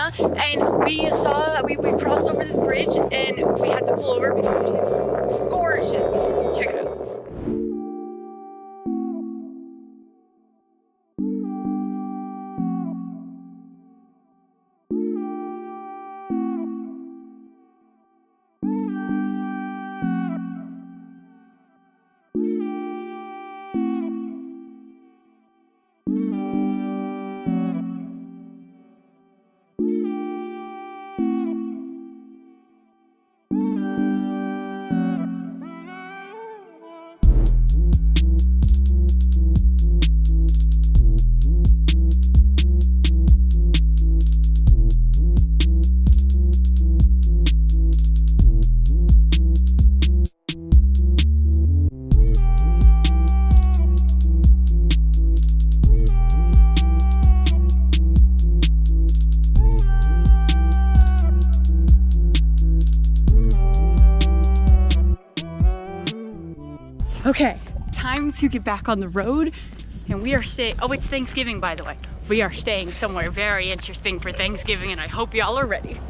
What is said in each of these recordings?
Arizona, and we crossed over this bridge and we had to pull over because it is gorgeous. Check it out. Okay, time to get back on the road, and we are staying, oh, it's Thanksgiving, by the way. We are staying somewhere very interesting for Thanksgiving, and I hope y'all are ready.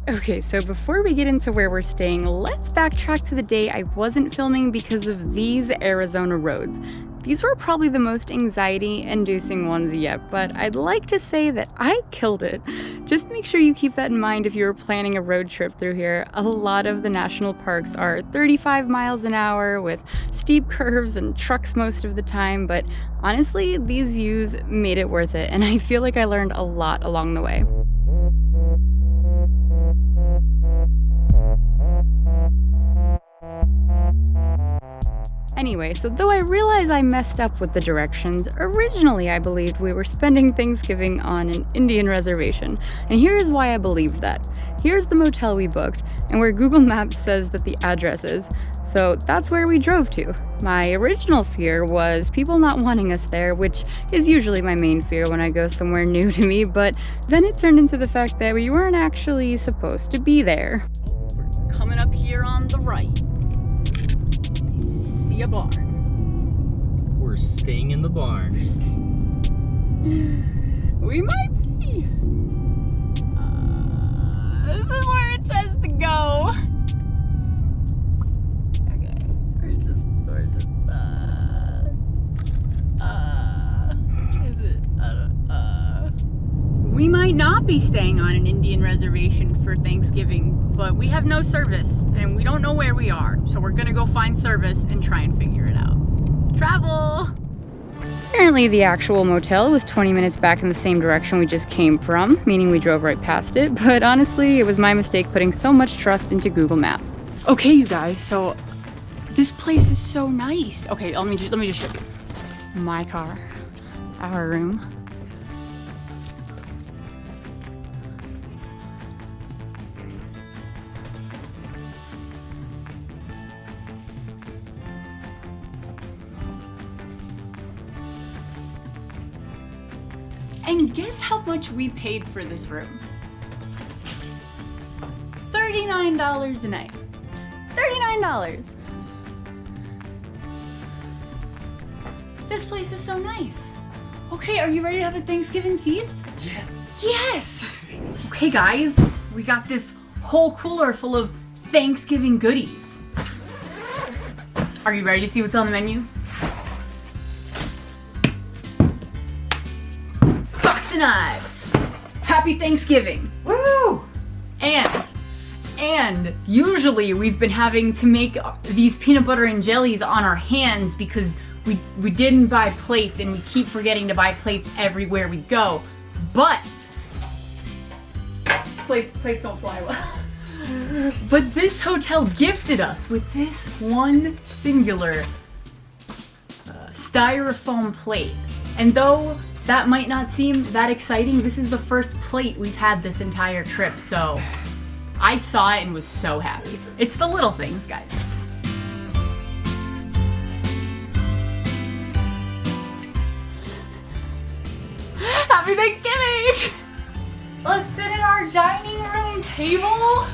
Okay, so before we get into where we're staying, let's backtrack to the day I wasn't filming because of these Arizona roads. These were probably the most anxiety-inducing ones yet, but I'd like to say that I killed it. Just make sure you keep that in mind if you're planning a road trip through here. A lot of the national parks are 35 miles an hour with steep curves and trucks most of the time, but honestly, these views made it worth it, and I feel like I learned a lot along the way. Anyway, so though I realize I messed up with the directions, originally I believed we were spending Thanksgiving on an Indian reservation. And here's why I believed that. Here's the motel we booked, and where Google Maps says that the address is. So that's where we drove to. My original fear was people not wanting us there, which is usually my main fear when I go somewhere new to me, but then it turned into the fact that we weren't actually supposed to be there. We're coming up here on the right. A barn. We're staying in the barn. We might be. This is where it says to go. Okay, we're just is it? We might not be staying on an Indian reservation for Thanksgiving, but we have no service and we don't know where we are. So we're gonna go find service and try and figure it out. Travel! Apparently the actual motel was 20 minutes back in the same direction we just came from, meaning we drove right past it, but honestly, it was my mistake putting so much trust into Google Maps. Okay, you guys, so this place is so nice. Okay, let me just show you. My car, our room. And guess how much we paid for this room? $39 a night. $39. This place is so nice. Okay, are you ready to have a Thanksgiving feast? Yes. Yes! Okay guys, we got this whole cooler full of Thanksgiving goodies. Are you ready to see what's on the menu? Knives. Happy Thanksgiving. Woo! And usually we've been having to make these peanut butter and jellies on our hands because we didn't buy plates and we keep forgetting to buy plates everywhere we go. But plates don't fly well. But this hotel gifted us with this one singular styrofoam plate. And though that might not seem that exciting, this is the first plate we've had this entire trip, so I saw it and was so happy. It's the little things, guys. Happy Thanksgiving! Let's sit at our dining room table.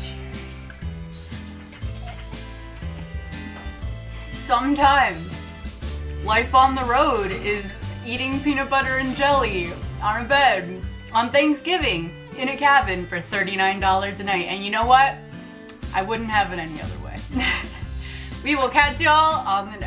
Cheers. Sometimes life on the road is eating peanut butter and jelly on a bed on Thanksgiving in a cabin for $39 a night. And you know what? I wouldn't have it any other way. We will catch y'all on the